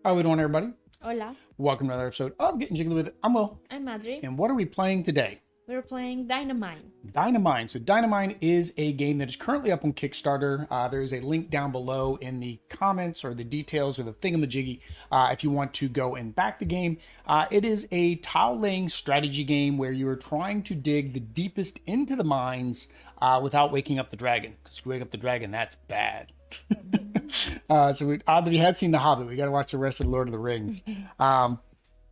How are we doing, everybody? Hola, Welcome to another episode of Getting Jiggly with It. I'm Will. I'm Madri. And what are we playing today? We're playing Dinamine. Dinamine. So Dinamine is a game that is currently up on Kickstarter. There is a link down below in the comments or the details or the thingamajiggy if you want to go and back the game. It is a tile laying strategy game where you are trying to dig the deepest into the mines without waking up the dragon. Because if you wake up the dragon, that's bad. Oddly, has seen The Hobbit. We got to watch the rest of Lord of the Rings.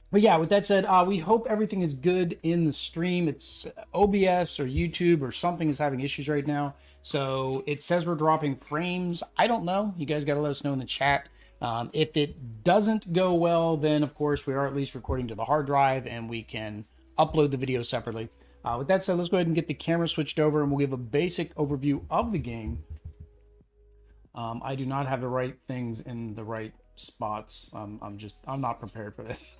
But yeah, with that said, we hope everything is good in the stream. It's OBS or YouTube or something is having issues right now. So it says we're dropping frames. I don't know. You guys got to let us know in the chat. If it doesn't go well, then of course we are at least recording to the hard drive and we can upload the video separately. With that said, let's go ahead and get the camera switched over and we'll give a basic overview of the game. I do not have the right things in the right spots. I'm not prepared for this.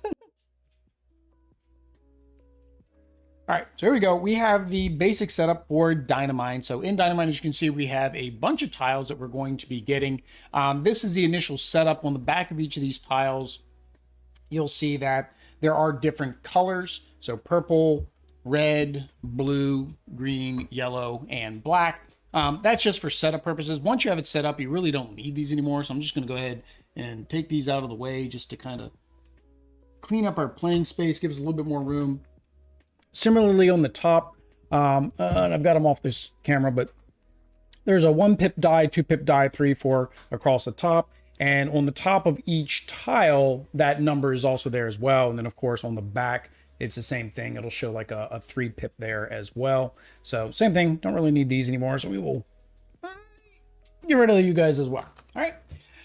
All right, so here we go. We have the basic setup for Dinamine. So in Dinamine, as you can see, we have a bunch of tiles that we're going to be getting. This is the initial setup. On the back of each of these tiles, you'll see that there are different colors. So purple, red, blue, green, yellow, and black. That's just for setup purposes. Once you have it set up, you really don't need these anymore. So I'm just going to go ahead and take these out of the way just to kind of clean up our playing space, give us a little bit more room. Similarly on the top, and I've got them off this camera, but there's a 1 pip die, 2 pip die, 3, 4 across the top. And on the top of each tile, that number is also there as well. And then of course on the back, it's the same thing. It'll show like a 3 pip there as well. So same thing, don't really need these anymore. So we will get rid of you guys as well. All right.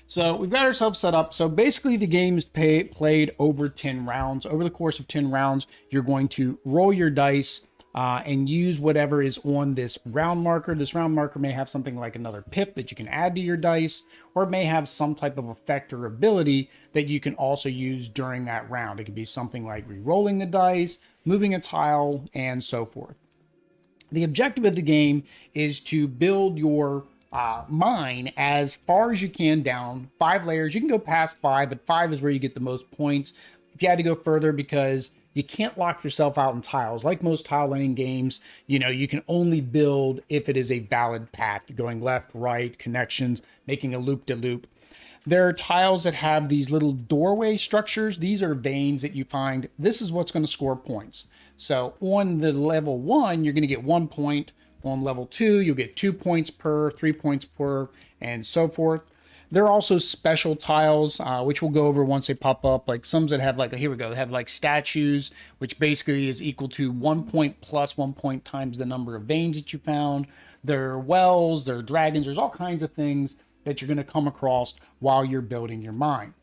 So we've got ourselves set up. So basically the game is played over 10 rounds. Over the course of 10 rounds, you're going to roll your dice and use whatever is on this round marker. This round marker may have something like another pip that you can add to your dice, or it may have some type of effect or ability that you can also use during that round. It could be something like re-rolling the dice, moving a tile, and so forth. The objective of the game is to build your mine as far as you can down 5 layers. You can go past 5, but 5 is where you get the most points. If you had to go further, because you can't lock yourself out in tiles. Like most tile laying games, you know, you can only build if it is a valid path, going left, right, connections, making a loop-de-loop. There are tiles that have these little doorway structures. These are veins that you find. This is what's going to score points. So on the level 1, you're going to get 1 point. On level 2, you'll get 2 points per, 3 points per, and so forth. There are also special tiles, which we'll go over once they pop up. Like some that have here we go, they have like statues, which basically is equal to 1 point plus 1 point times the number of veins that you found. There are wells, there are dragons, there's all kinds of things that you're going to come across while you're building your mine.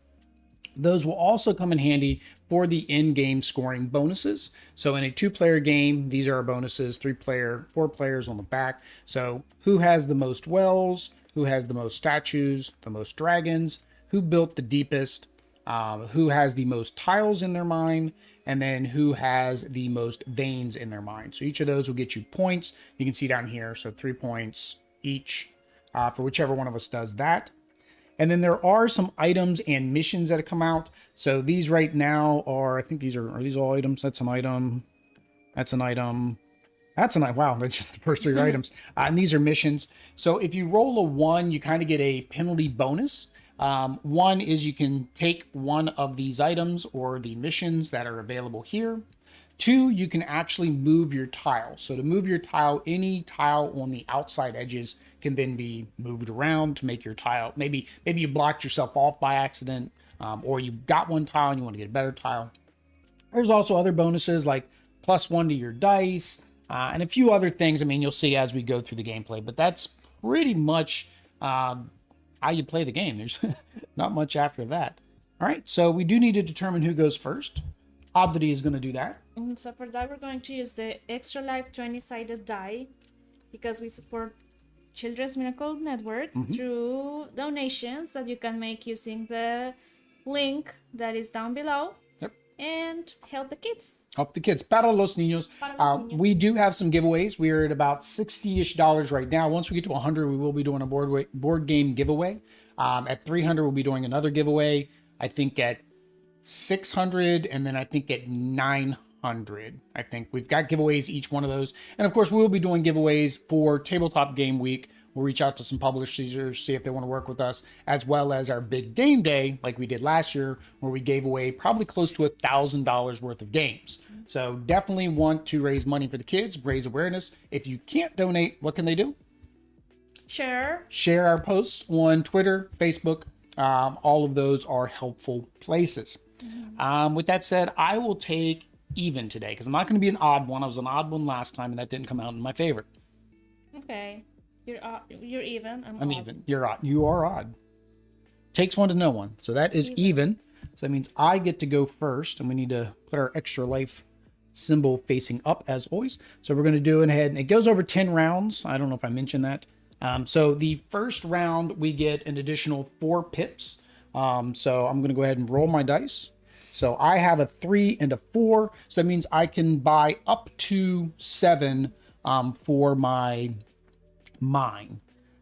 Those will also come in handy for the in-game scoring bonuses. So in a 2-player game, these are our bonuses, 3-player, 4 players on the back. So who has the most wells, who has the most statues, the most dragons, who built the deepest, who has the most tiles in their mine, and then who has the most veins in their mine. So each of those will get you points. You can see down here, so 3 points each for whichever one of us does that. And then there are some items and missions that have come out. So these right now are, I think these are these all items? That's an item. That's an item. That's an item. Wow, that's just the first 3 items. And these are missions. So if you roll a 1, you kind of get a penalty bonus. 1 is you can take one of these items or the missions that are available here. 2, you can actually move your tile. So to move your tile, any tile on the outside edges can then be moved around to make your tile. Maybe you blocked yourself off by accident, or you got one tile and you want to get a better tile. There's also other bonuses like +1 to your dice, and a few other things. I mean, you'll see as we go through the gameplay, but that's pretty much how you play the game. There's not much after that. All right, so we do need to determine who goes first. Oddity is going to do that. So for that, we're going to use the Extra Life 20-sided die because we support Children's Miracle Network through donations that you can make using the link that is down below. Yep. And help the kids. Help the kids. Para los niños. We do have some giveaways. We are at about $60-ish right now. Once we get to 100, we will be doing a board game giveaway. At 300, we'll be doing another giveaway. I think at 600, and then I think at 900 100. I think we've got giveaways each one of those. And of course, we'll be doing giveaways for Tabletop Game Week. We'll reach out to some publishers, see if they want to work with us, as well as our big game day, like we did last year, where we gave away probably close to $1,000 worth of games. So definitely want to raise money for the kids, raise awareness. If you can't donate, what can they do? Share our posts on Twitter, Facebook. All of those are helpful places. With that said, I will take even today because I'm not going to be an odd one. I was an odd one last time, and that didn't come out in my favor. Okay, you're even. I'm odd. Even. You're odd. You are odd. Takes one to know one. So that is even. So that means I get to go first, and we need to put our extra life symbol facing up as always. So we're going to do it ahead, and it goes over 10 rounds. I don't know if I mentioned that. So the first round, we get an additional 4 pips. So I'm going to go ahead and roll my dice. So I have a 3 and a 4. So that means I can buy up to 7 for my mine.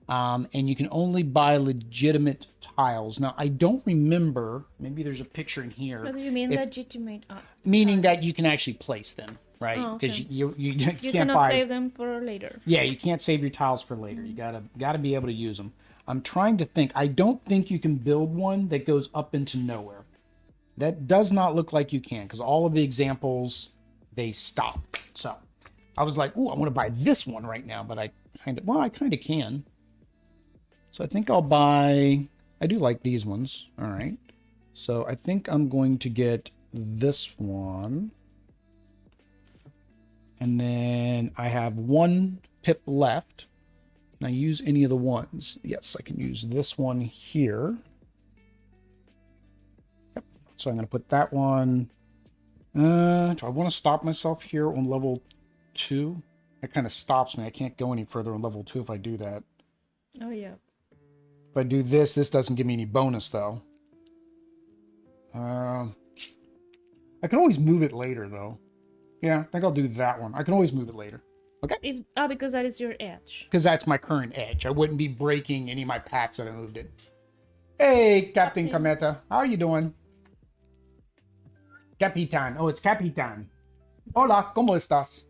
And you can only buy legitimate tiles. Now, I don't remember, maybe there's a picture in here. What do you mean legitimate? Meaning that you can actually place them. Right, because you can't cannot save them for later. Yeah, you can't save your tiles for later. You gotta be able to use them. I'm trying to think. I don't think you can build one that goes up into nowhere. That does not look like you can, because all of the examples they stop. So I was like, "Ooh, I want to buy this one right now," but I kind of can. So I think I'll buy. I do like these ones. All right. So I think I'm going to get this one. And then I have 1 pip left. Can I use any of the ones? Yes, I can use this one here. Yep. So I'm going to put that one. Do I want to stop myself here on level 2? That kind of stops me. I can't go any further on level 2 if I do that. Oh, yeah. If I do this, this doesn't give me any bonus, though. I can always move it later, though. Yeah, I think I'll do that one. I can always move it later. Okay? Because that is your edge. Because that's my current edge. I wouldn't be breaking any of my paths that I moved it. Hey, Captain Cometa. How are you doing? Capitan. Oh, it's Capitan. Hola, ¿cómo estás?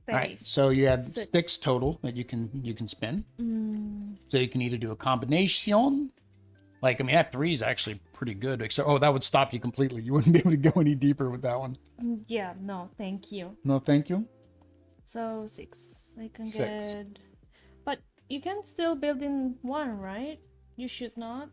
All right, so you have 6 total that you can spin. So you can either do a combination. Like, I mean, that 3 is actually pretty good. Except, that would stop you completely. You wouldn't be able to go any deeper with that one. Yeah, no, thank you. No, thank you. So 6. I can get... But you can still build in 1, right? You should not.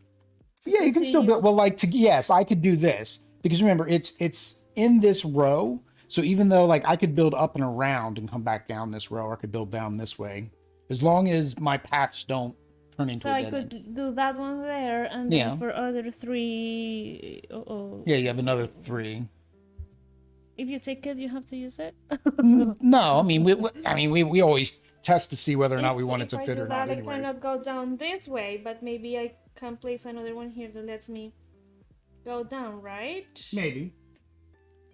Yeah, you can still build... Well, like, yes, I could do this. Because remember, it's in this row. So even though, like, I could build up and around and come back down this row, or I could build down this way. As long as my paths don't turn into a dead end. So I could do that one there, and then for other 3... Yeah, you have another 3. If you take it, you have to use it? No, I mean, we always test to see whether or not we want it to fit or not anyways. I cannot go down this way, but maybe I can place another one here that lets me go down, right? Maybe.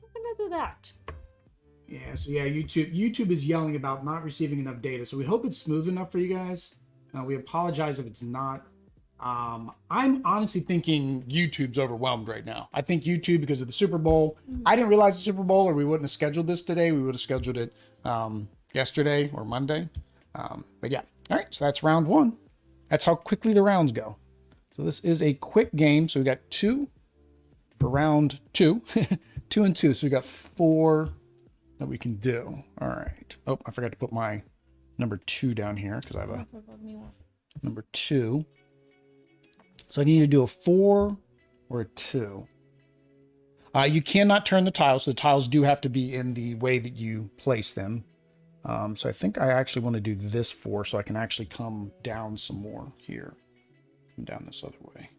I'm gonna do that. Yeah, so yeah, YouTube is yelling about not receiving enough data, so we hope it's smooth enough for you guys. We apologize if it's not. I'm honestly thinking YouTube's overwhelmed right now. I think YouTube, because of the Super Bowl, I didn't realize the Super Bowl, or we wouldn't have scheduled this today. We would have scheduled it yesterday or Monday. But yeah, all right, so that's round 1. That's how quickly the rounds go. So this is a quick game. So we got 2 for round 2, 2 and 2. So we got 4 that we can do. All right. Oh, I forgot to put my number 2 down here because I have a number 2. So I can either do a 4 or a 2. You cannot turn the tiles. So the tiles do have to be in the way that you place them. So I think I actually want to do this 4 so I can actually come down some more here. Come down this other way.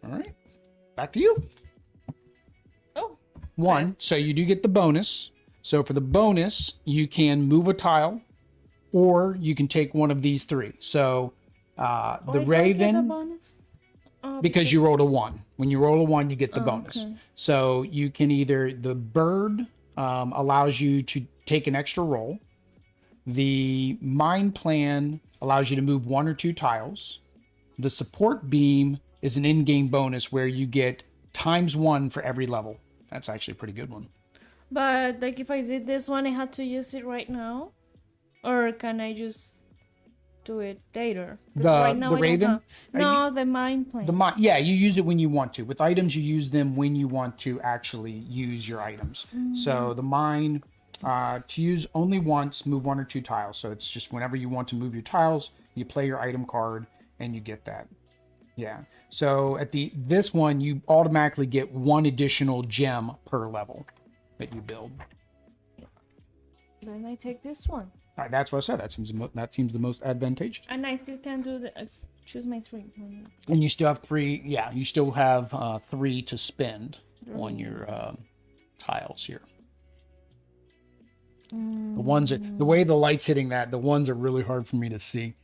All right. Back to you. Oh. 1. Nice. So you do get the bonus. So for the bonus, you can move a tile, or you can take one of these 3. So the Raven, because you rolled a 1. When you roll a 1, you get the bonus. Okay. So you can either, the bird allows you to take an extra roll. The mine plan allows you to move 1 or 2 tiles. The support beam is an in-game bonus where you get ×1 for every level. That's actually a pretty good one. But like if I did this one, I had to use it right now, or can I just do it later? 'Cause right now The I don't Raven? have- No, the mind plane. Yeah, you use it when you want to. With items, you use them when you want to actually use your items. So the mine, to use only once, move 1 or 2 tiles. So it's just whenever you want to move your tiles, you play your item card and you get that. Yeah. So at this one, you automatically get 1 additional gem per level that you build. Then I take this one. All right, that's what I said. That seems the most advantageous. And I still can do the choose my 3. And you still have 3. Yeah, you still have 3 to spend on your tiles here. The ones the way the light's hitting that, the ones are really hard for me to see.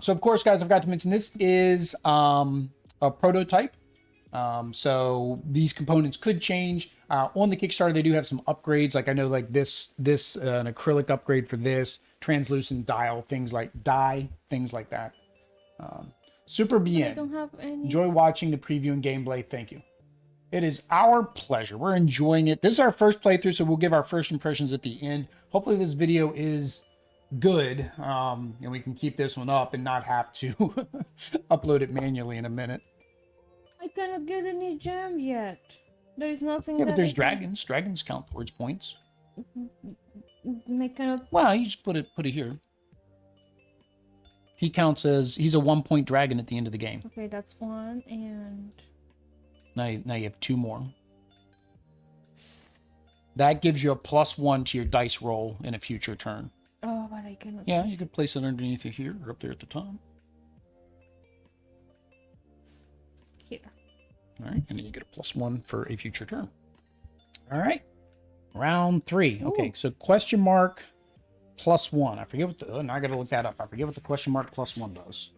So of course, guys, I forgot to mention this is a prototype. So these components could change. On the Kickstarter, they do have some upgrades. Like I know, like this an acrylic upgrade for this, translucent dye, things like that. Super I bien. don't have any. Enjoy watching the preview and gameplay. Thank you. It is our pleasure. We're enjoying it. This is our first playthrough, so we'll give our first impressions at the end. Hopefully this video is good, and we can keep this one up and not have to upload it manually in a minute. I cannot get any gem yet. There is nothing. Yeah, but that there's I can- dragons. Dragons count towards points. I cannot. Well, you just put it here. He counts as he's a 1-point dragon at the end of the game. Okay, that's 1 and. Now you have 2 more. That gives you a +1 to your dice roll in a future turn. Oh, but I cannot. Yeah, you could place it underneath it here or up there at the top. Here. All right, and then you get a +1 for a future turn. All right, round 3. Okay, Ooh. so question mark +1. I forget what the. Now I got to look that up. I forget what the question mark +1 does.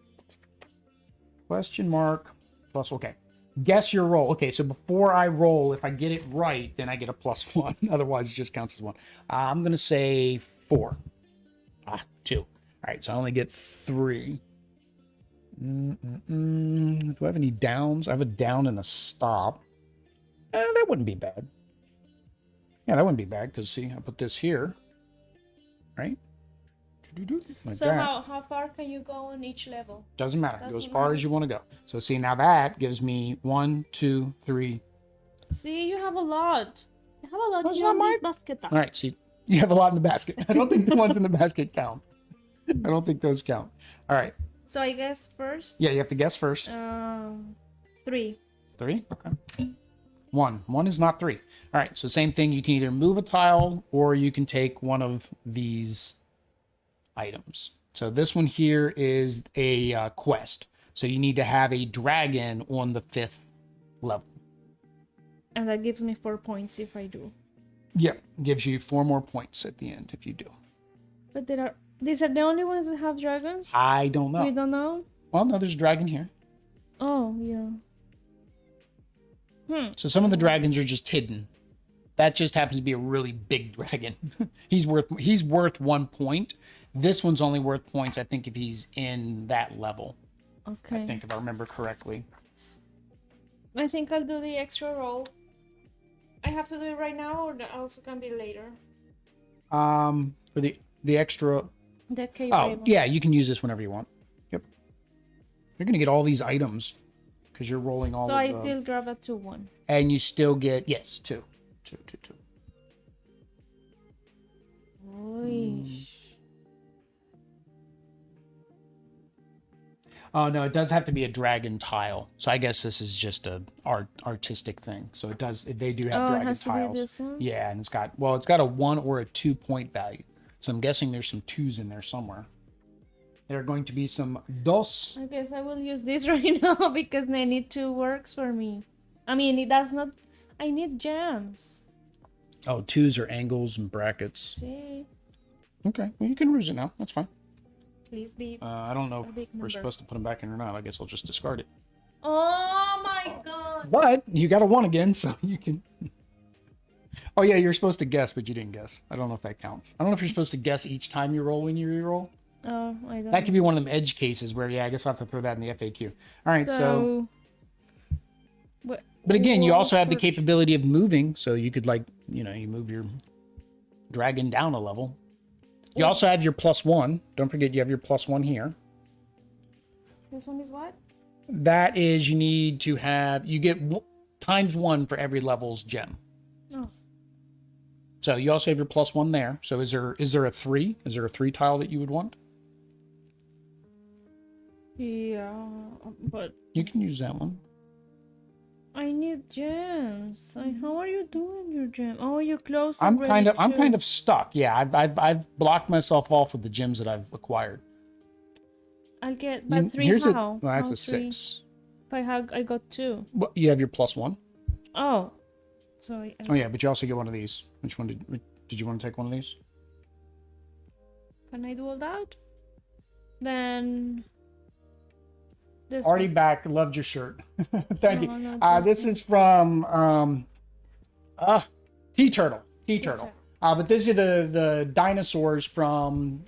Question mark plus. Okay, guess your roll. Okay, so before I roll, if I get it right, then I get a +1. Otherwise, it just counts as 1. I'm gonna say 4. 2. All right, so I only get 3. Do I have any downs? I have a down and a stop. That wouldn't be bad. Yeah, that wouldn't be bad because see, I put this here, right? Like So that. how far can you go on each level? Doesn't matter. Go as Doesn't far matter. as you want to go. So see, now that gives me 1, 2, 3. See, you have a lot. You have a lot That's in not your mine. basket. All right, see, you have a lot in the basket. I don't think the ones in the basket count. I don't think those count. All right. So I guess first. Yeah, you have to guess first. 3. 3? Okay. 1. 1 is not 3. All right, so same thing. You can either move a tile or you can take one of these items. So this one here is a quest. So you need to have a dragon on the 5th level. And that gives me 4 points if I do. Yep, gives you 4 more points at the end if you do. But these are the only ones that have dragons? I don't know. You don't know? Well, no, there's a dragon here. Oh, yeah. So some of the dragons are just hidden. That just happens to be a really big dragon. he's worth 1 point. This one's only worth points, I think, if he's in that level. Okay. I think, if I remember correctly. I think I'll do the extra roll. I have to do it right now, or that also can be later? For the extra. The cave Oh, raven. yeah, you can use this whenever you want. Yep. You're gonna get all these items because you're rolling all So of I them, still grab a 2-1. and you still get 2. 2. Oish. Oh no, it does have to be a dragon tile. So I guess this is just a artistic thing. So it does. They do have Oh, it dragon has to be tiles. this one? Yeah, and it's got a 1 or a 2 point value. So I'm guessing there's some 2s in there somewhere. There are going to be some dos. I guess I will use this right now because I need 2 works for me. I mean, it does not. I need gems. Oh, 2s are angles and brackets. See? Okay, well you can use it now. That's fine. Please be. I don't know A if big we're number. supposed to put them back in or not. I guess I'll just discard it. Oh my god! But you got a 1 again, so you can. Oh yeah, you're supposed to guess, but you didn't guess. I don't know if that counts. I don't know if you're supposed to guess each time you roll when you reroll. Oh, I don't. That could be one of them edge cases where, yeah, I guess I'll have to throw that in the FAQ. All right, so But again, you also have the Awkward. capability of moving, so you could, like, you know, you move your dragon down a level. You also have your +1. Don't forget you have your +1 here. This one is what? That is, you need to have, you get ×1 for every level's gem. Oh. So you also have your +1 there. So is there a 3? Is there a 3 tile that you would want? Yeah, but You can use that one. I need gems. How are you doing your gem? Oh, you close. I'm already kind too. of stuck. Yeah, I've blocked myself off with the gems that I've acquired. I'll get, but three Here's how? well, that's How a three? 6. If I got 2. Well, you have your +1. Oh, so Oh yeah, but you also get one of these. Which one did you want to take one of these? can I do all that? Then this Already one. back. Loved your shirt. Thank No, you. not This is from Tea Turtle. Tea Turtle. But this is the dinosaurs from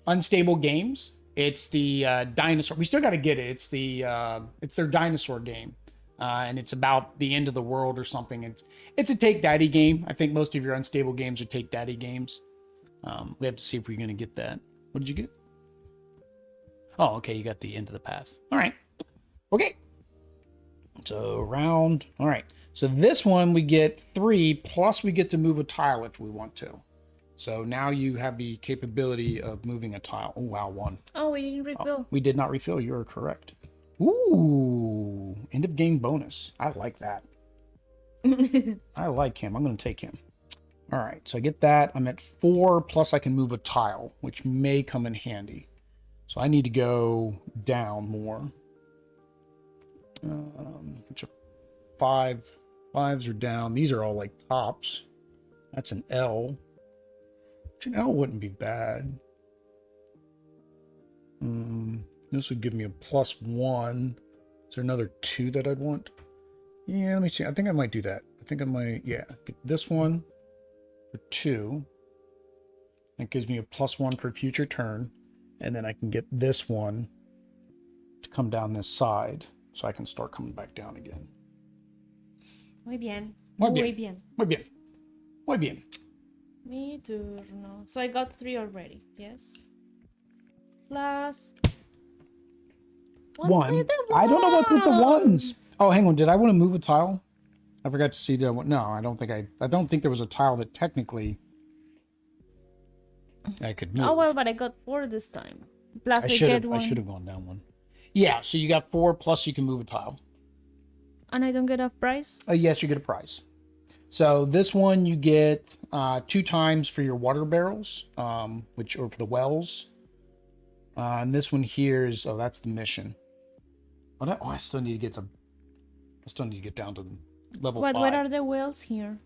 Unstable Games. It's the dinosaur. We still got to get it. It's their dinosaur game, and it's about the end of the world or something. It's a Take Daddy game. I think most of your Unstable games are Take Daddy games. We have to see if we're gonna get that. What did you get? Oh, okay. You got the end of the path. All right. Okay. So round. All right. So this one we get 3 plus we get to move a tile if we want to. So now you have the capability of moving a tile. Oh, wow, 1. Oh, we didn't refill. We did not refill. You are correct. Ooh, end of game bonus. I like that. I like him. I'm going to take him. All right, so I get that. I'm at 4 plus I can move a tile, which may come in handy. So I need to go down more. Which are 5. 5s are down. These are all like tops. That's an L. Which an L wouldn't be bad. This would give me a +1. Is there another 2 that I'd want? Yeah, let me see. I think I might do that. I think I might, yeah. Get this one for 2. That gives me a +1 for future turn. And then I can get this one to come down this side. So I can start coming back down again. Muy bien. Muy Muy bien. bien. Muy bien. Muy bien. Me too. No. So I got 3 already. Yes. Plus 1. with the I don't know what's with the ones. ones. Oh, hang on. Did I want to move a tile? I forgot to see that one. No, I don't think I don't think there was a tile that technically I could move. Oh well, but I got 4 this time. Plus I I should get have 1. I should have gone down 1. Yeah, so you got 4 plus you can move a tile. And I don't get a prize? Yes, you get a prize. So this one you get 2 times for your water barrels, which or for the wells. And this one here is that's the mission. I still need to get down to level 5. What are the wells here?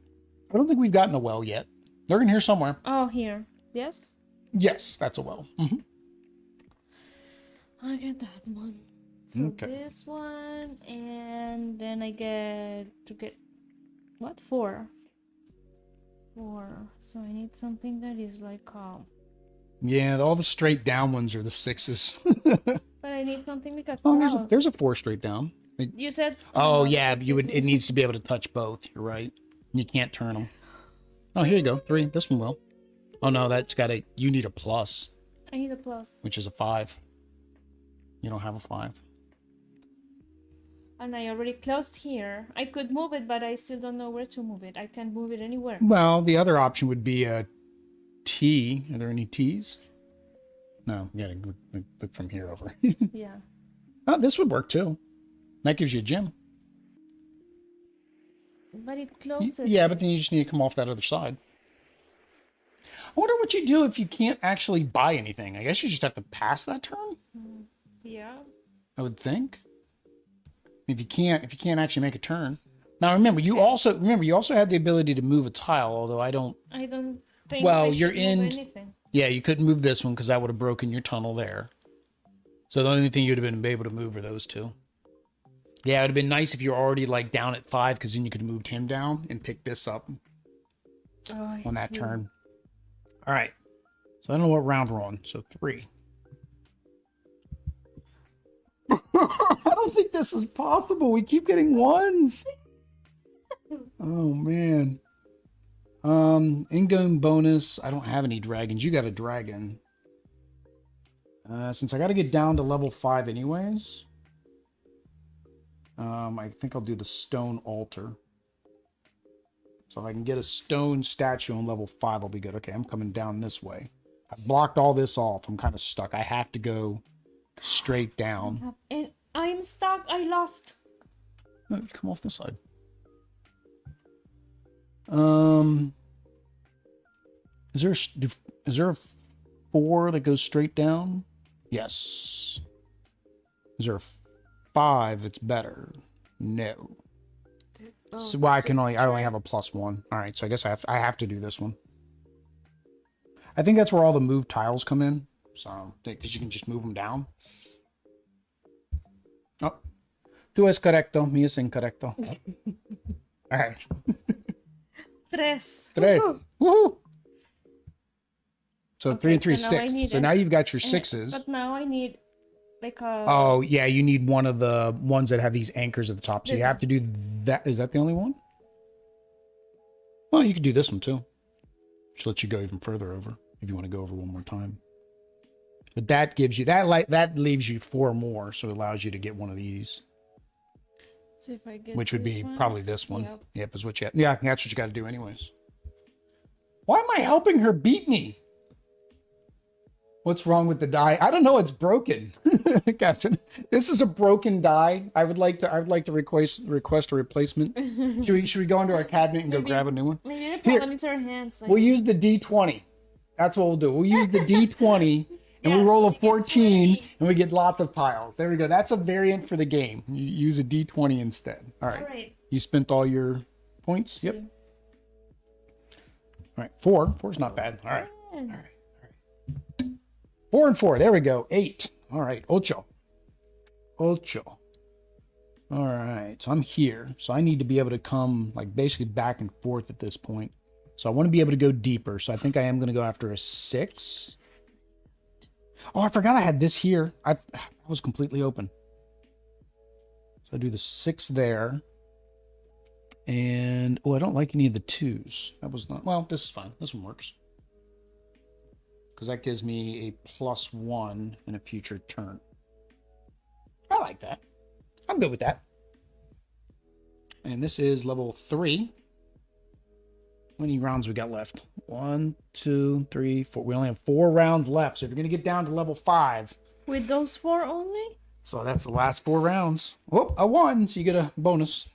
I don't think we've gotten a well yet. They're in here somewhere. Oh, here. Yes? Yes, that's a well. I get that one. So Okay. this one, and then I get to get what? 4. 4. So I need something that is like Yeah, all the straight down ones are the 6s. but I need something like a Oh, there's a 4 straight down. You said Oh yeah, it needs to be able to touch both. You're right. You can't turn them. Oh, here you go. 3. This one will. Oh no, you need a plus, I need a plus. which is a 5. You don't have a 5. And I already closed here. I could move it, but I still don't know where to move it. I can't move it anywhere. Well, the other option would be a T. Are there any T's? No, you gotta look from here over. Yeah. Oh, this would work too. That gives you a gem. But it closes. Yeah, but then you just need to come off that other side. I wonder what you do if you can't actually buy anything. I guess you just have to pass that turn. Yeah. I would think. If you can't actually make a turn. Now remember, you also had the ability to move a tile, although I don't think Well, I you're should move in- anything. Yeah, you couldn't move this one because that would have broken your tunnel there. So the only thing you'd have been able to move are those 2. Yeah, it would have been nice if you were already like down at 5 because then you could have moved him down and picked this up on that turn. All right. So I don't know what round we're on. So 3. I don't think this is possible. We keep getting ones. Oh man. In-game bonus. I don't have any dragons. You got a dragon. Since I got to get down to level 5 anyways. I think I'll do the stone altar. So if I can get a stone statue on level 5, I'll be good. Okay, I'm coming down this way. I blocked all this off. I'm kind of stuck. I have to go straight down. I'm stuck. I lost. No, you come off this side. Is there a 4 that goes straight down? Yes. Is there a 5 that's better? No. So, well, I only have a +1. All right, so I guess I have to do this one. I think that's where all the move tiles come in. So, because you can just move them down. Oh, tú es correcto, mi es incorrecto. All right. Tres. Woohoo! So Okay, 3 and 3, so now I 6. need So now you've got your 6s. But now I need like a... Oh, yeah, you need one of the ones that have these anchors at the top. So you This have to do that. Is that the only one? Well, you could do this one too. Just let you go even further over if you want to go over one more time. But that gives you that leaves you 4 more, so it allows you to get one of these, See if I get which would this be one. probably this one. Yep. Yep, is what you have. Yeah, that's what you got to do anyways. Why am I helping her beat me? What's wrong with the die? I don't know. It's broken, Captain. This is a broken die. I would like to request a replacement. Should we go into our cabinet and go grab a new one? Maybe the problem is our hands. We'll use the D20. That's what we'll do. We'll use the D20 and we Yeah, roll a we get 14 20. and we get lots of tiles. There we go. That's a variant for the game. You use a D20 instead. All right. All right. You spent all your points? Yep. See. All right. 4. 4's not bad. All right. Yeah. All right. 4 and 4. There we go. 8. All right. Ocho. All right. So I'm here. So I need to be able to come like basically back and forth at this point. So I want to be able to go deeper. So I think I am going to go after a 6. Oh, I forgot I had this here. I was completely open. So I do the 6 there. And, oh, I don't like any of the 2s. That was not, well, this is fine. This one works. Because that gives me a +1 in a future turn. I like that. I'm good with that. And this is level 3. How many rounds we got left? 1, 2, 3, 4. We only have 4 rounds left. So if you're going to get down to level 5. With those 4 only? So that's the last 4 rounds. Oh, a 1. So you get a bonus.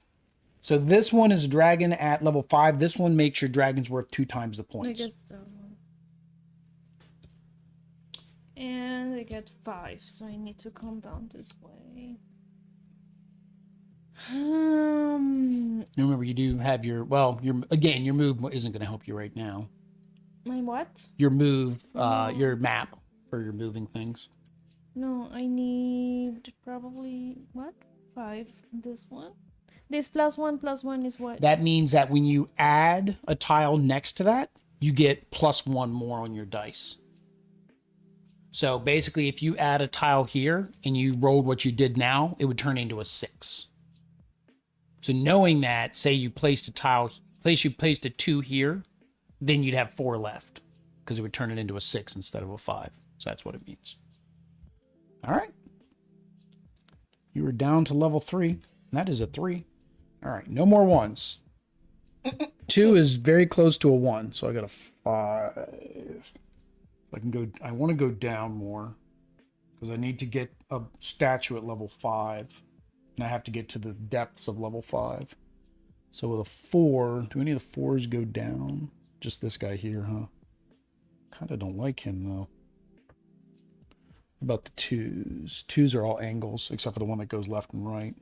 So this one is dragon at level 5. This one makes your dragons worth 2 times the points. I guess so. And I get 5, so I need to come down this way. Remember, you do have your, well, your move isn't going to help you right now. My what? Your move, your map for your moving things. No, I need probably, what? 5. This one? This +1 is what? That means that when you add a tile next to that, you get +1 more on your dice. So basically, if you add a tile here and you rolled what you did now, it would turn into a 6. So knowing that, say you placed a 2 here, then you'd have 4 left because it would turn it into a 6 instead of a 5. So that's what it means. All right. You were down to level 3. And that is a 3. All right. No more 1s. 2 is very close to a 1. So I got a 5. I can go. I want to go down more because I need to get a statue at level 5, and I have to get to the depths of level 5. So with a 4, do any of the 4s go down? Just this guy here, huh? Kind of don't like him though. What about the 2s? 2s are all angles except for the one that goes left and right.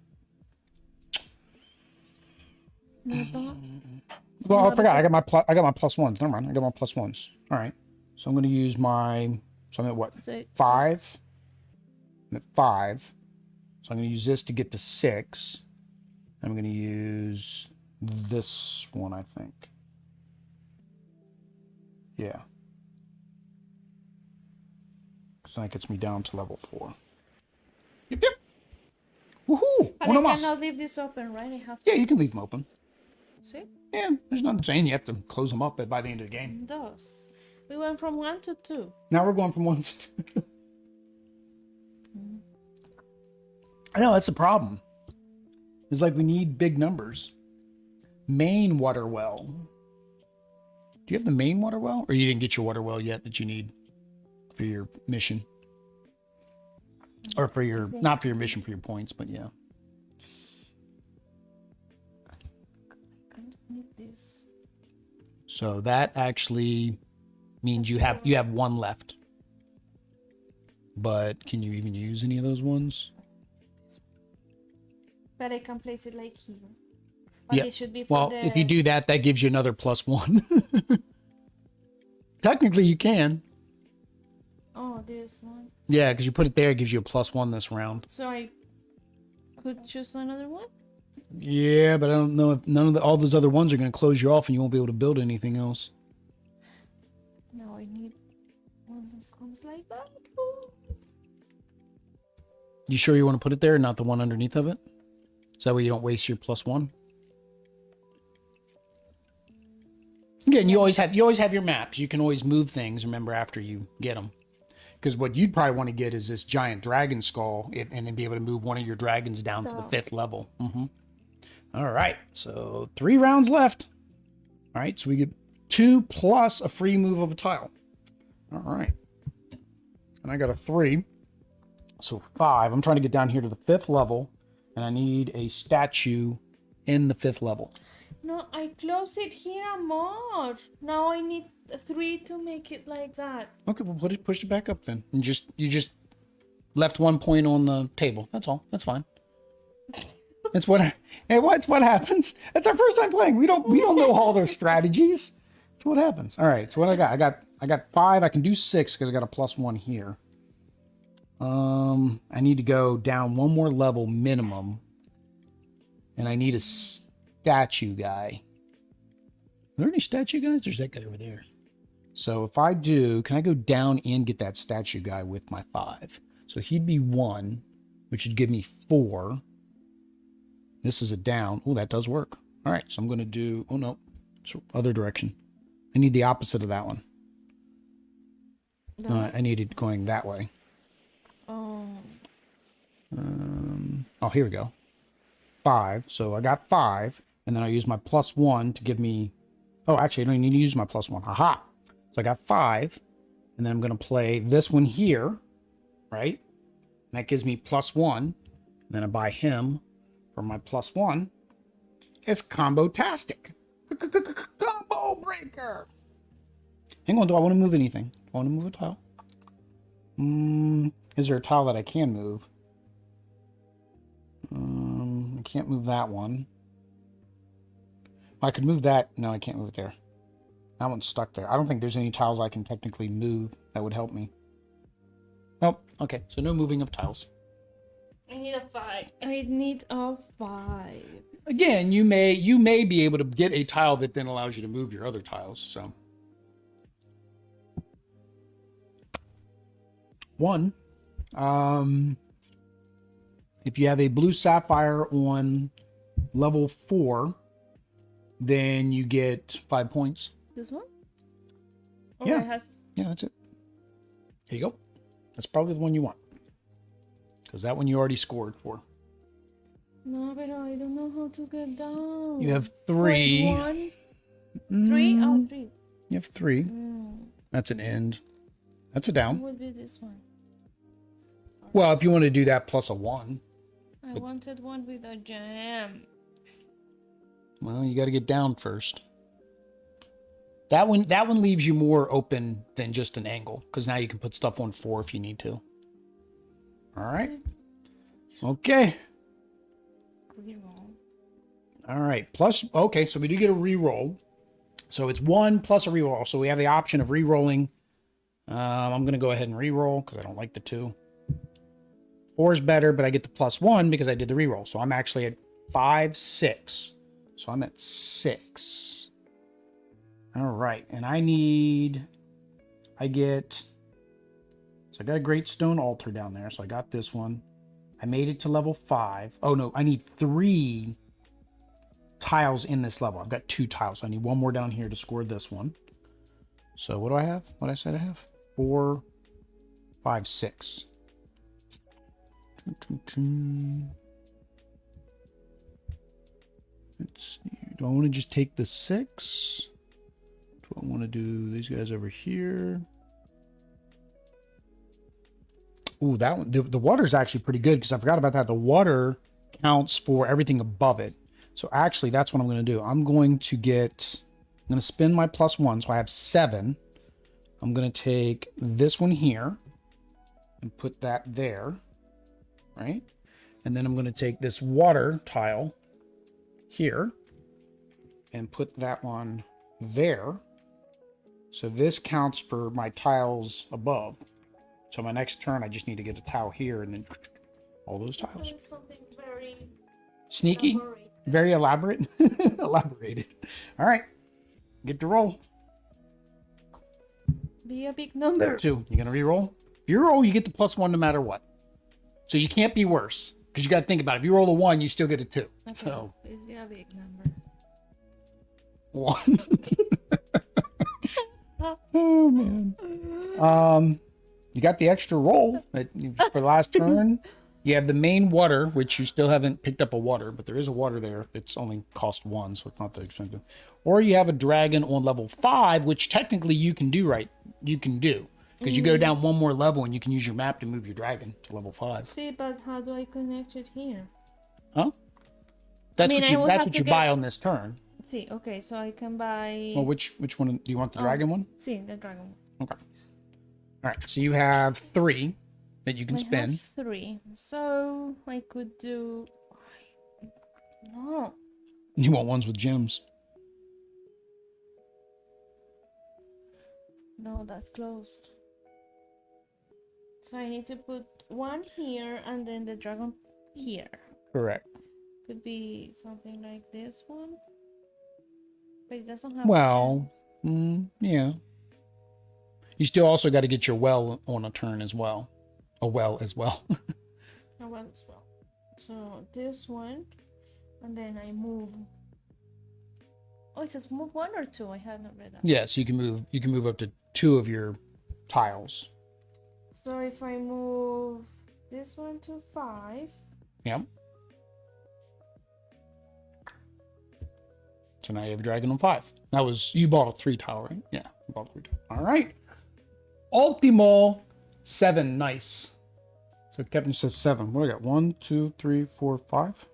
Well, I forgot. I got my +1s. Never mind. I got my +1s. All right. So I'm going to use my, so I'm at what? 6. 5. I'm at 5. So I'm going to use this to get to 6. I'm going to use this one, I think. Yeah. So that gets me down to level 4. Yep, yep. But Uno I mas. cannot leave this open, right? I have to. Yeah, you can leave them open. See? Yeah, there's nothing saying you have to close them up by the end of the game. Dos. We went from 1 to 2. Now we're going from 1 to 2. I know, that's the problem. It's like we need big numbers. Main water well. Do you have the main water well? Or you didn't get your water well yet that you need for your mission? Or for your, not for your mission, for your points, but yeah. I kind of need this. So that actually means you have one left. But can you even use any of those ones? But I can place it like here. But Yeah. it should be for Well, the... if you do that, that gives you another +1. Technically, you can. Oh, this one. Yeah, because you put it there, it gives you a +1 this round. So I could choose another one? Yeah, but I don't know if all those other ones are going to close you off and you won't be able to build anything else. No, I need one that comes like that. You sure you want to put it there and not the one underneath of it? So that way you don't waste your +1. Again, you always have your maps. You can always move things, remember, after you get them. Because what you'd probably want to get is this giant dragon skull and then be able to move one of your dragons down to the 5th level. All right, so 3 rounds left. All right, so we get 2 plus a free move of a tile. All right. And I got a 3. So 5. I'm trying to get down here to the 5th level. And I need a statue in the 5th level. No, I close it here more. Now I need 3 to make it like that. Okay, well push it back up then. And you just left 1 point on the table. That's all. That's fine. It's what happens. It's our first time playing. We don't know all their strategies. That's what happens. All right. So what I got 5. I can do 6 because I got a +1 here. I need to go down 1 more level minimum. And I need a statue guy. Are there any statue guys? There's that guy over there. So if I do, can I go down and get that statue guy with my 5? So he'd be 1, which would give me 4. This is a down. Oh, that does work. All right, so I'm going to do, oh no, it's other direction. I need the opposite of that one. I needed going that way. Oh. Oh, here we go. 5. So I got 5, and then I use my +1 to give me. Oh, actually, I don't need to use my +1. Aha! So I got 5, and then I'm going to play this one here, right? And that gives me +1. And then I buy him for my +1. It's combo-tastic. Combo breaker. Hang on, do I want to move anything? Do I want to move a tile? Is there a tile that I can move? I can't move that one. I could move that. No, I can't move it there. That one's stuck there. I don't think there's any tiles I can technically move that would help me. Nope. Okay, so no moving of tiles. I need a 5. I need a 5. Again, you may be able to get a tile that then allows you to move your other tiles. So 1. If you have a blue sapphire on level 4, then you get 5 points. This one? Or Yeah. it has... Yeah, that's it. Here you go. That's probably the one you want. Because that one you already scored for. No, but I don't know how to get down. You have 3. 1, 3? Oh, 3. You have 3. That's an end. That's a down. What would be this one? Well, if you want to do that plus a 1. I wanted one with a gem. Well, you got to get down first. That one leaves you more open than just an angle, because now you can put stuff on 4 if you need to. All right. Okay. Reroll. All right. Plus, okay, so we do get a reroll. So it's 1 plus a reroll. So we have the option of rerolling. I'm going to go ahead and reroll because I don't like the 2. 4 is better, but I get the +1 because I did the reroll. So I'm actually at 5, 6. So I'm at 6. All right. And I got a great stone altar down there. So I got this one. I I made it to level 5. Oh no, I need 3 tiles in this level. I've got 2 tiles. So I need 1 more down here to score this one. So what do I have? What did I say I have? 4, 5, 6. Let's see. Do I want to just take the 6? Do I want to do these guys over here? Ooh, that one. The water is actually pretty good because I forgot about that. The water counts for everything above it. So actually, that's what I'm going to do. I'm going to spend my +1. So I have 7. I'm going to take this one here and put that there, right? And then I'm going to take this water tile here and put that one there. So this counts for my tiles above. So my next turn, I just need to get a tile here and then all those tiles. Something very sneaky, elaborate. very elaborate, elaborated. All right, get to roll. Be a big number. 2. You gonna re-roll? If you roll, you get the +1 no matter what. So you can't be worse because you got to think about it. If you roll a 1, you still get a 2. Okay. So Please be a big number. 1. Oh man. You got the extra roll for the last turn. You have the main water, which you still haven't picked up a water, but there is a water there that's only cost 1, so it's not that expensive. Or you have a dragon on level 5, which technically you can do, right? You can do. Because you go down 1 more level and you can use your map to move your dragon to level 5. See, but how do I connect it here? Huh? That's I will what have you to buy on this turn. See, okay, so I can buy... Well, which one do you want? The dragon one? See, the dragon one. Okay. All right. So you have 3 that you can spend. Have 3. So I could do... No. You want ones with gems. No, that's closed. So I need to put 1 here and then the dragon here. Correct. Could be something like this one. But it doesn't have Well, gems. yeah. You still also got to get your well on a turn as well. A well as well. Oh, well, as well. So this one, and then I move. Oh, it says move 1 or 2. I hadn't read that. Yeah, so you can move up to 2 of your tiles. So if I move this one to 5. Yep. So now you have a dragon on 5. That was, you bought a 3 tile, right? Yeah, you bought a 3 tile. All right. Ultimo 7. Nice. So Captain says 7. What do I got? 1, 2, 3, 4, 5.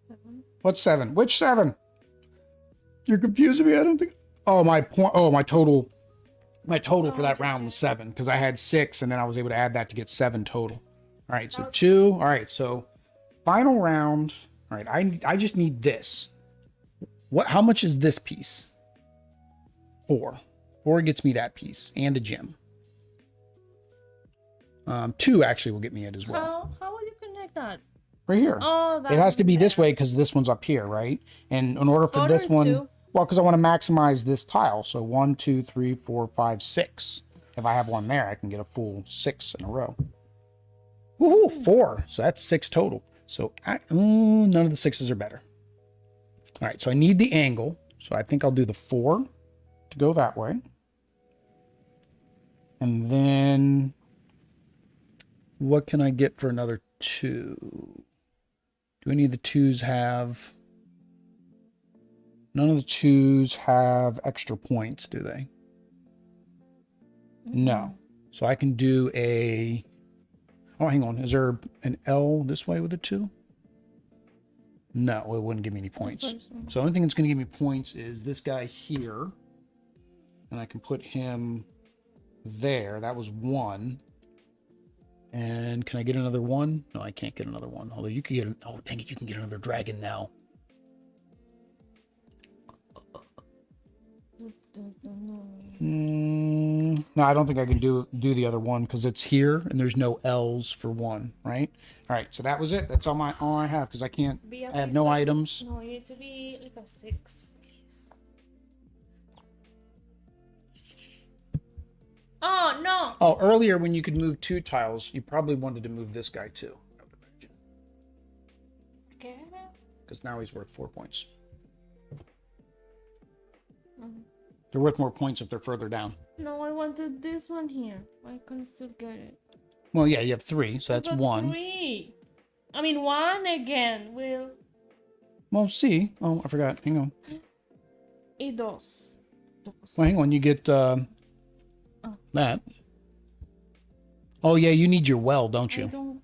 7. What's 7? Which 7? You're confusing me. I don't think. Oh, my point. Oh, my total. My total for that round was 7 because I had 6 and then I was able to add that to get 7 total. All right, so 2. All right, so final round. All right, I just need this. How much is this piece? 4. 4 gets me that piece and a gem. 2 actually will get me it as well. How will you connect that? Right here. Oh, It has to be this way because this one's up here, right? And in order for this one, 2. well, because I want to maximize this tile. So 1, 2, 3, 4, 5, 6. If I have one there, I can get a full 6 in a row. Woohoo, 4. So that's 6 total. So none of the 6s are better. All right, so I need the angle. So I think I'll do the 4 to go that way. And then what can I get for another 2? Do any of the 2s have... None of the 2s have extra points, do they? No. So I can do a... Oh, hang on. Is there an L this way with a 2? No, it wouldn't give me any points. So the only thing that's going to give me points is this guy here. And I can put him there. That was 1. And can I get another 1? No, I can't get another 1. Although you can get... Oh, dang it. You can get another dragon now. No, I don't think I can do the other one because it's here and there's no L's for 1, right? All right, so that was it. That's all I have because I can't. I have no items. No, you need to be like a 6. Please. Oh no! Oh, earlier when you could move 2 tiles, you probably wanted to move this guy too. because now he's worth 4 points. Mhm. They're worth more points if they're further down. No, I wanted this one here. Why can't I still get it? Well, yeah, you have 3, so I that's got 1. 3. I mean, 1 again. Will. Well, see. Oh, I forgot. Hang on. Y dos. Well, hang on. You get that. Oh, yeah, you need your well, don't I you? don't.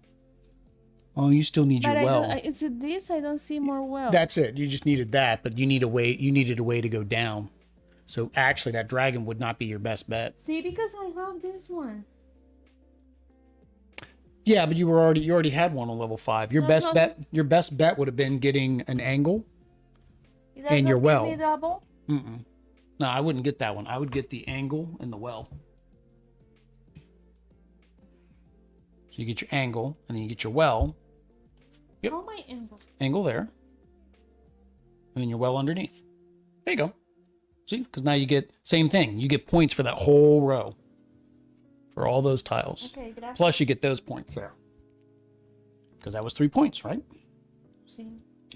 Oh, you still need your But well. is it this? I don't see more well. That's it. You just needed that, but you needed a way to go down. So actually, that dragon would not be your best bet. See, because I have this one. Yeah, but you already had one on level 5. Your best bet would have been getting an angle It does and not your give well. me double? No, I wouldn't get that one. I would get the angle and the well. So you get your angle and then you get your well. Yep. Oh, my angle. Angle there. And then your well underneath. There you go. See? Because now you get same thing. You get points for that whole row. For all those tiles. Okay, gracias. Plus you get those points there. Because that was 3 points, right? See.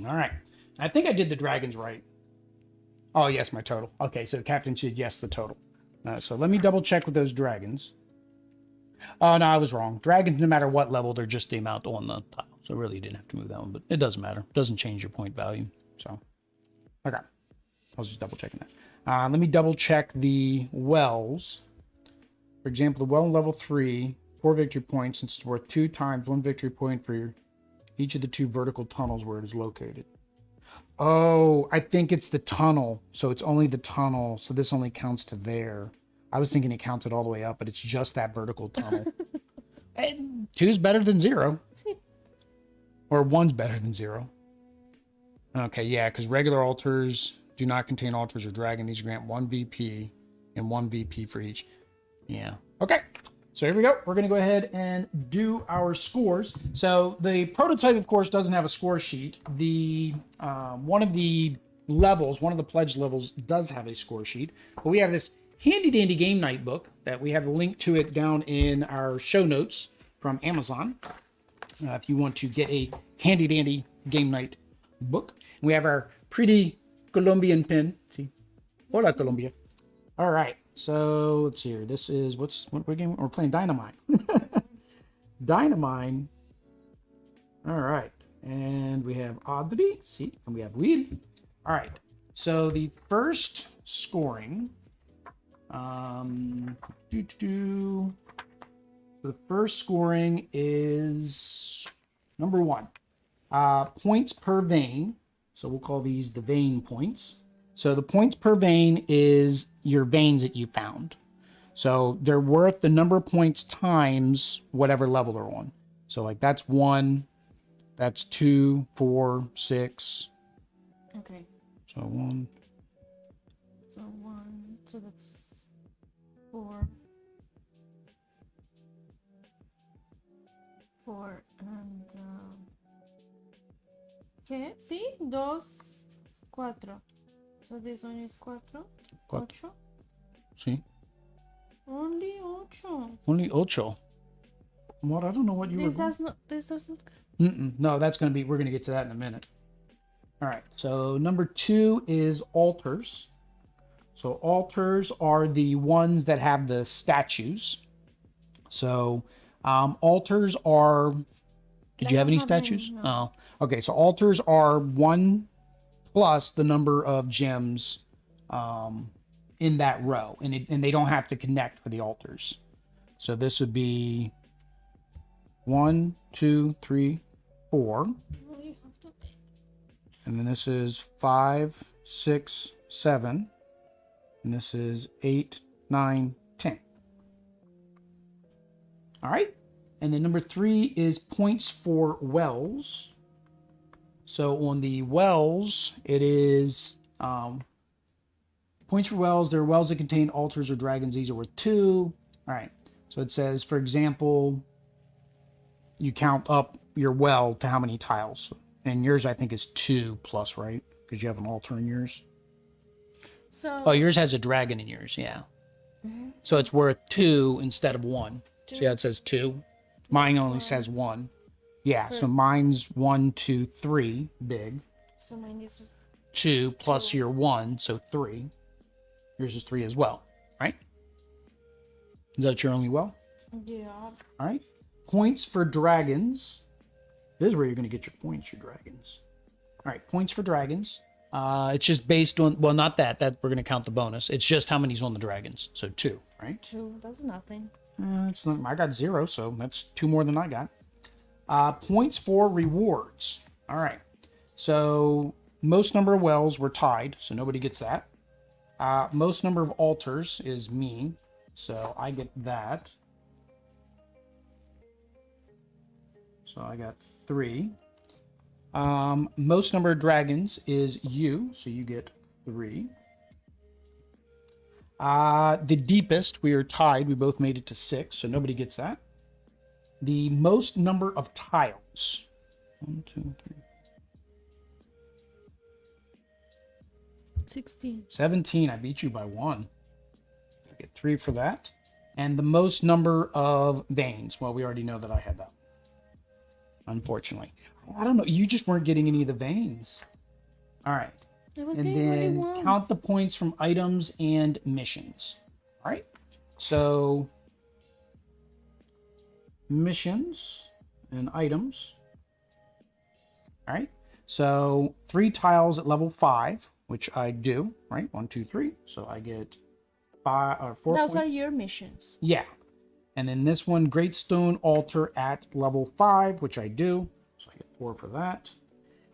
All right. I think I did the dragons right. Oh, yes, my total. Okay, so Captain said yes, the total. So let me double check with those dragons. Oh, no, I was wrong. Dragons, no matter what level, they're just the amount on the tile. So really you didn't have to move that one, but it doesn't matter. It doesn't change your point value. So, okay. I was just double checking that. Let me double check the wells. For example, the well in level 3, 4 victory points, since it's worth 2 times 1 victory point for each of the 2 vertical tunnels where it is located. Oh, I think it's the tunnel. So it's only the tunnel. So this only counts to there. I was thinking it counted all the way up, but it's just that vertical tunnel. And 2's better than 0. See. Or 1's better than 0. Okay, yeah, because regular altars do not contain altars or dragon. These grant 1 VP and 1 VP for each. Yeah. Okay. So here we go. We're going to go ahead and do our scores. So the prototype, of course, doesn't have a score sheet. The one of the levels, one of the pledge levels, does have a score sheet. But we have this handy dandy game night book that we have a link to it down in our show notes from Amazon. If you want to get a handy dandy game night book, we have our pretty Colombian pen. See, hola Colombia. All right. So let's see here. This is what we're game. We're playing Dinamine. Dinamine. All right, and we have Audrey. See, and we have Will. All right. So the first scoring. The first scoring is number 1. Points per vein. So we'll call these the vein points. So the points per vein is your veins that you found. So they're worth the number of points times whatever level they're on. So like that's 1, that's 2, 4, 6. Okay. So 1. So 1. So that's 4. 4 and ¿qué? Sí, 2, 4. So this one is 4. 8. See? Only 8. Only 8. What? I don't know what you This were. does not. This does not. No, that's going to be. We're going to get to that in a minute. All right. So number 2 is altars. So altars are the ones that have the statues. So altars are. Did you have any statues? No. Oh, okay. So altars are 1 plus the number of gems in that row, and they don't have to connect for the altars. So this would be 1, 2, 3, 4, and then this is 5, 6, 7, and this is 8, 9, 10. All right, and then number 3 is points for wells. So on the wells, it is points for wells. There are wells that contain altars or dragons. These are worth 2. All right. So it says, for example, you count up your well to how many tiles. And yours, I think, is 2 plus, right? Because you have an altar in yours. So. Oh, yours has a dragon in yours, yeah. Mm-hmm. So it's worth 2 instead of 1. 2. So yeah, it says 2. Mine only says 1. Yeah, so mine's 1, 2, 3, big. So mine is 2 plus 2. your 1, so 3. Yours is 3 as well, right? Is that your only well? Yeah. All right. Points for dragons. This is where you're going to get your points, your dragons. All right, points for dragons. It's just based on, well, not that we're going to count the bonus. It's just how many's on the dragons. So 2, right? 2. That's nothing. It's not, I got 0, so that's 2 more than I got. Points for rewards. All right. So most number of wells were tied, so nobody gets that. Most number of altars is me, so I get that. So I got 3. Most number of dragons is you, so you get 3. The deepest, we are tied. We both made it to 6, so nobody gets that. The most number of tiles. 1, 2, 3. 16. 17. I beat you by 1. I get 3 for that. And the most number of veins. Well, we already know that I had that. Unfortunately. I don't know. You just weren't getting any of the veins. All right. I was And getting what I then want. count the points from items and missions. All right. So missions and items. All right. So 3 tiles at level 5, which I do, right? 1, 2, 3. So I get 5 or 4 Those points. are your missions. Yeah. And then this one, Great Stone Altar at level 5, which I do. So I get 4 for that.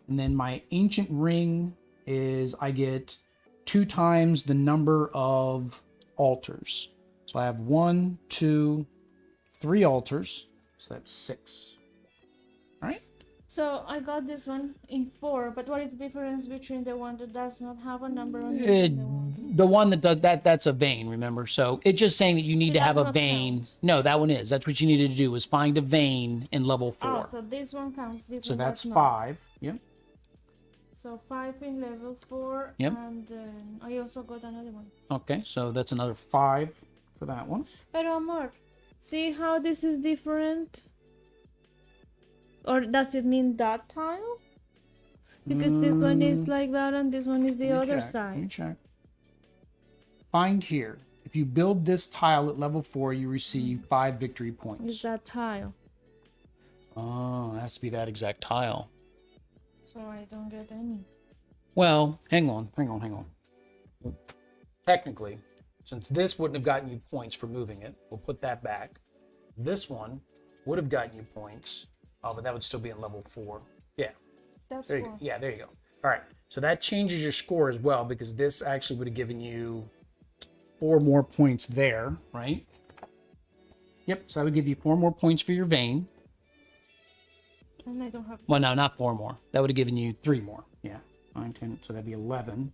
And then my Ancient Ring is I get 2 times the number of altars. So I have 1, 2, 3 altars. So that's 6. All right. So I got this one in 4, but what is the difference between the one that does not have a number on it and the one? The one that does that's a vein, remember? So it's just saying that you need So to have does a not vein. count. No, that one is. That's what you needed to do, was find a vein in level 4. Oh, so this one counts. This So one that's does not. 5. Yep. So 5 in level 4. Yep. And then I also got another one. Okay, so that's another 5 for that one. Pero amor, see how this is different? Or does it mean that tile? Because this one is like that and this one is the Let me other check, let me side. check. Find here. If you build this tile at level 4, you receive 5 victory Is points. that tile? Oh, it has to be that exact tile. So I don't get any. Well, hang on. Technically, since this wouldn't have gotten you points for moving it, we'll put that back. This one would have gotten you points. Oh, but that would still be at level 4. Yeah, That's there you 4. go. Yeah, there you go. All right, so that changes your score as well, because this actually would have given you 4 more points there, right? Yep, so that would give you 4 more points for your vein. And I don't have. Well, no, not 4 more. That would have given you 3 more. Yeah, 9, 10, so that'd be 11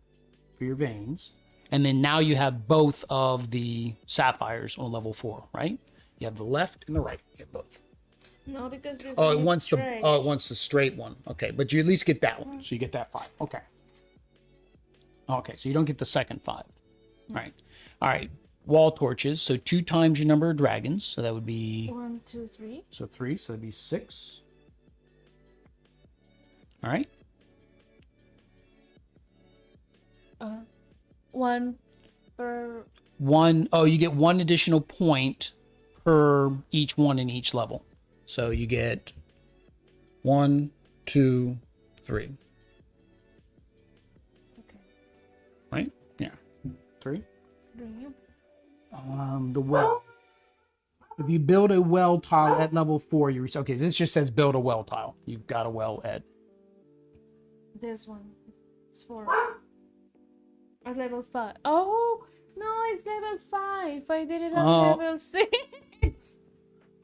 for your veins. And then now you have both of the sapphires on level 4, right? You have the left and the right. You have both. No, because this Oh, one it is wants straight. it wants the straight one. Okay, but you at least get that one. So you get that 5. Okay. Okay, so you don't get the second 5. All right. All right. Wall torches. So 2 times your number of dragons. So that would be 1, 2, 3. so 3. So that'd be 6. All right. 1 per. 1. Oh, you get 1 additional point per each one in each level. So you get 1, 2, 3. Okay. Right? Yeah. 3. 3. The well. If you build a well tile at level 4, you reach. Okay, this just says build a well tile. You've got a well at. This one. It's 4. At level 5. Oh! No, it's level 5. I did it at Oh. level 6.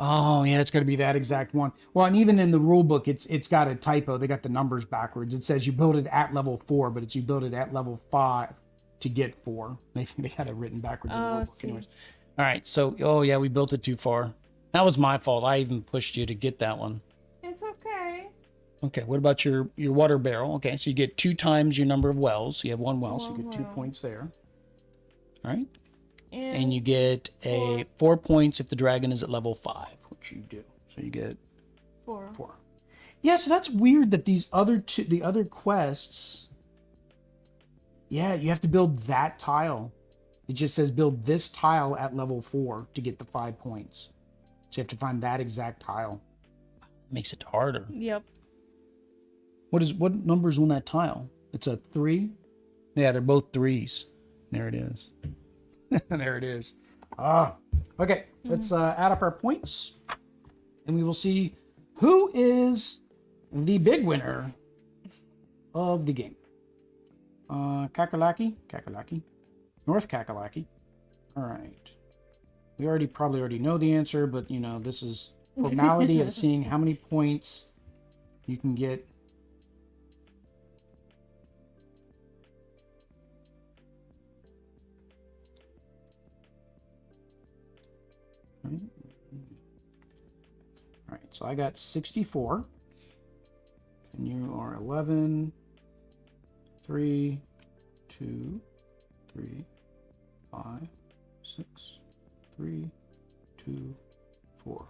Oh yeah, it's got to be that exact one. Well, and even in the rule book, it's got a typo. They got the numbers backwards. It says you build it at level 4, but it's you build it at level 5 to get 4. They got it written backwards in the Oh, rule book. see. Anyways. All right, so oh yeah, we built it too far. That was my fault. I even pushed you to get that one. It's okay. Okay, what about your water barrel? Okay, so you get 2 times your number of wells. So you have 1 well, so you get 2 well. points there. All right. And And you get a 4 points if the dragon is at level 5, which you do. So you get 4. 4. Yeah, so that's weird that the other quests, yeah, you have to build that tile. It just says build this tile at level 4 to get the 5 points. So you have to find that exact tile. Makes it harder. Yep. What number's on that tile? It's a 3? Yeah, they're both 3s. There it is. There it is. Okay, let's add up our points, and we will see who is the big winner of the game. Kakalaki, North Kakalaki. All right. We probably already know the answer, but you know, this is formality of seeing how many points you can get. All right, so I got 64, and you are 11, 3, 2, 3, 5, 6, 3, 2, 4.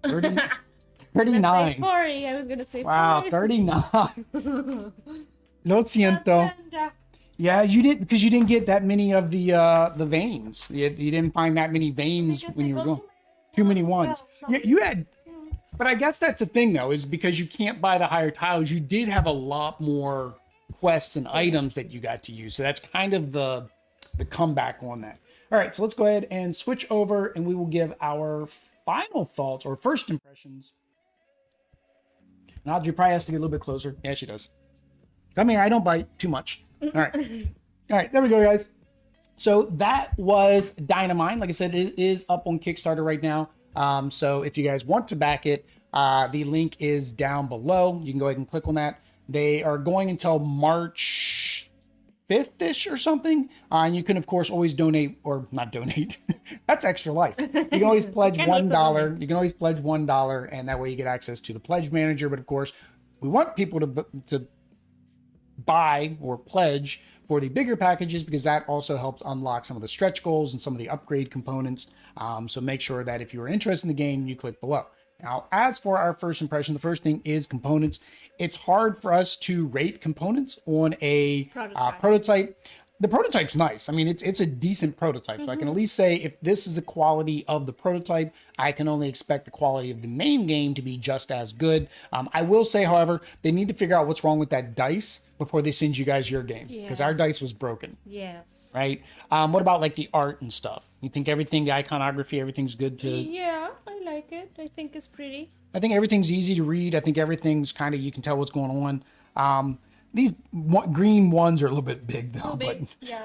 30, 39. 40. I was gonna say Wow, 40. 39. Lo siento. Yeah, you didn't, because you didn't get that many of the veins. You didn't find that many veins when you were going. Too many ones. Yeah, you had. But I guess that's the thing, though, is because you can't buy the higher tiles, you did have a lot more quests and items that you got to use. So that's kind of the comeback on that. All right, so let's go ahead and switch over, and we will give our final thoughts or first impressions. And Audrey probably has to get a little bit closer. Yeah, she does. I mean, I don't bite too much. All right. All right, there we go, guys. So that was Dinamine. Like I said, it is up on Kickstarter right now. So if you guys want to back it, the link is down below. You can go ahead and click on that. They are going until March 5th-ish or something. And you can, of course, always donate, or not donate. That's extra life. You can always pledge $1. You can always pledge $1, and that way you get access to the pledge manager. But of course, we want people to buy or pledge for the bigger packages, because that also helps unlock some of the stretch goals and some of the upgrade components. So make sure that if you are interested in the game, you click below. Now, as for our first impression, the first thing is components. It's hard for us to rate components on a prototype. The prototype's nice. I mean, it's a decent prototype. So I can at least say if this is the quality of the prototype, I can only expect the quality of the main game to be just as good. I will say, however, they need to figure out what's wrong with that dice before they send you guys your game, because our dice was broken. Yes. Right? What about like the art and stuff? You think everything, the iconography, everything's good to... Yeah, I like it. I think it's pretty. I think everything's easy to read. I think everything's kind of, you can tell what's going on. These green ones are a little bit big though,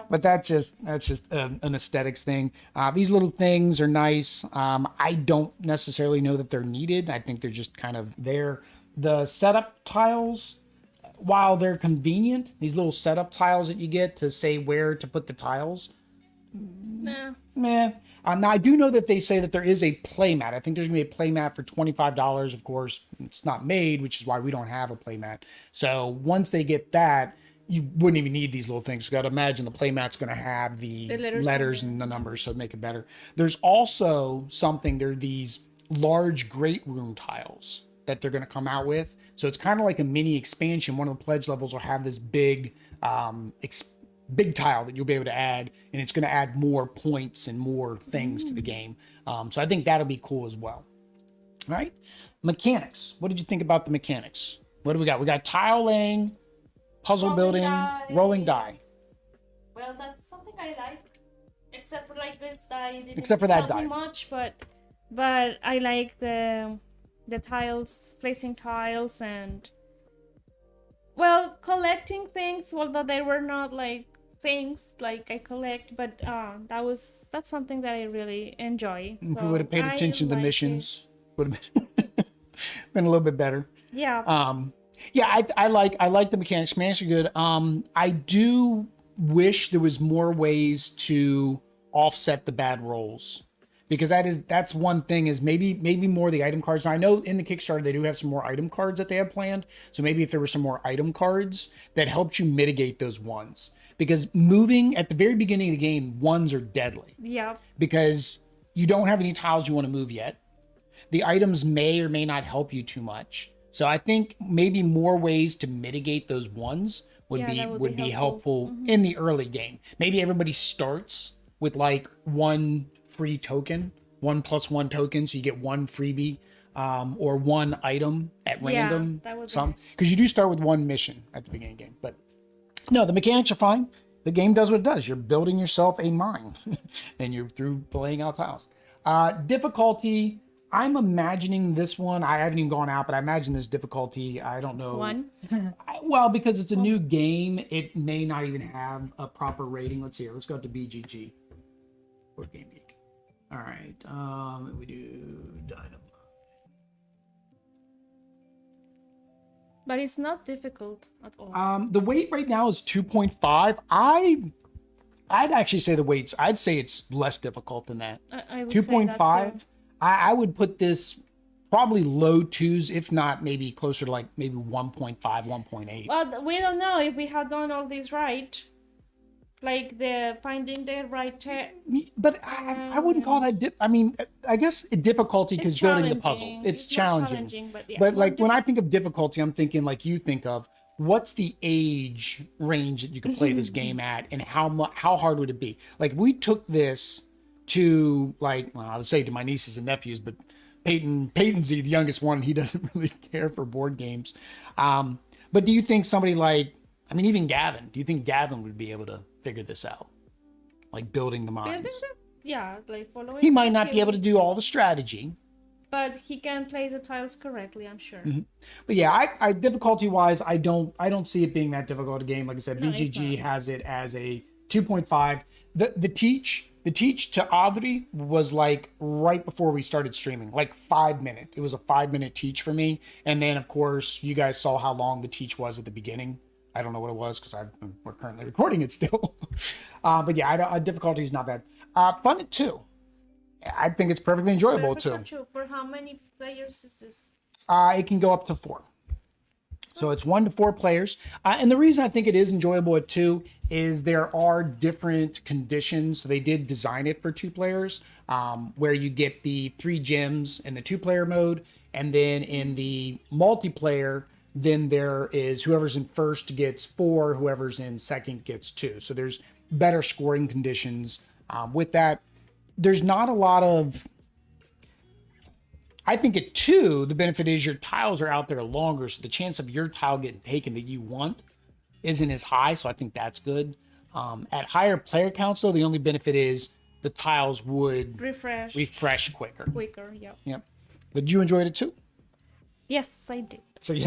but that's just an aesthetics thing. These little things are nice. I don't necessarily know that they're needed. I think they're just kind of there. The setup tiles, while they're convenient, these little setup tiles that you get to say where to put the tiles, meh. Now, I do know that they say that there is a playmat. I think there's going to be a playmat for $25. Of course, it's not made, which is why we don't have a playmat. So once they get that, you wouldn't even need these little things. You got to imagine the playmat's going to have the letters and the numbers, so make it better. There's also there are these large great room tiles that they're going to come out with. So it's kind of like a mini expansion. One of the pledge levels will have this big big tile that you'll be able to add, and it's going to add more points and more things to the game. So I think that'll be cool as well. All right. Mechanics. What did you think about the mechanics? What do we got? We got tile laying, puzzle building, rolling die. Well, that's something I like, except for like this die. Except for that die. Much, but I like the tiles, placing tiles, and collecting things. Although they were not like things like I collect, but that's something that I really enjoy. If we would have paid attention to the missions, would have been a little bit better. Yeah. I like the mechanics. Mechanics are good. I do wish there was more ways to offset the bad rolls, because that's one thing, is maybe more of the item cards. Now, I know in the Kickstarter they do have some more item cards that they have planned. So maybe if there were some more item cards that helped you mitigate those ones, because moving at the very beginning of the game, ones are deadly. Yeah. Because you don't have any tiles you want to move yet. The items may or may not help you too much. So I think maybe more ways to mitigate those ones would Yeah, be that would would be be helpful. helpful in the early game. Maybe everybody starts with like one free token, 1+1 token, so you get one freebie, or one item at Yeah, random. that would be Some nice. because you do start with one mission at the beginning of the game, but no, the mechanics are fine. The game does what it does. You're building yourself a mine, and you're through laying out tiles. Difficulty. I'm imagining this one. I haven't even gone out, but I imagine this difficulty. I don't know. One. Well, because it's a new game, it may not even have a proper rating. Let's see here. Let's go to BGG. Board Game Geek. All right. We do Dynamite. But it's not difficult at all. The weight right now is 2.5. I'd actually say I'd say it's less difficult than that. I would say that 2.5. too. I would put this probably low twos, if not maybe closer to like maybe 1.5, 1.8. But we don't know if we had done all this right. Like the finding the right But I wouldn't call that I mean, I guess difficulty because building the puzzle. challenging. It's not challenging. but yeah. But more like when I think of difficulty, I'm thinking like you think of what's the age range that you can play this game at, and how hard would it be? Like if we took this to like, well, I would say to my nieces and nephews, but Peyton's the youngest one. He doesn't really care for board games. But do you think somebody like, I mean, even Gavin, do you think Gavin would be able to figure this out? Like building the mines. yeah, like following. He might the not be skill, able to do all the strategy. but he can place the tiles correctly, I'm sure. But yeah, I difficulty wise, I don't see it being that difficult a game. Like I said, No, it's BGG not. has it as a 2.5. The teach to Audrey was like right before we started streaming, like 5 minute. It was a 5 minute teach for me, and then of course you guys saw how long the teach was at the beginning. I don't know what it was because we're currently recording it still. But yeah, difficulty is not bad. Fun at 2. I think it's perfectly enjoyable at 2. For how many players is this? It can go up to 4. So it's 1 to 4 players. And the reason I think it is enjoyable at 2 is there are different conditions. So they did design it for 2 players, where you get the 3 gems in the 2-player mode. And then in the multiplayer, then there is whoever's in first gets 4, whoever's in second gets 2. So there's better scoring conditions with that. There's not a lot of, I think at 2, the benefit is your tiles are out there longer, so the chance of your tile getting taken that you want isn't as high, so I think that's good. At higher player counts, though, the only benefit is the tiles would Refresh quicker. quicker, yeah. Yep. But you enjoyed it too? Yes, I did. So yeah.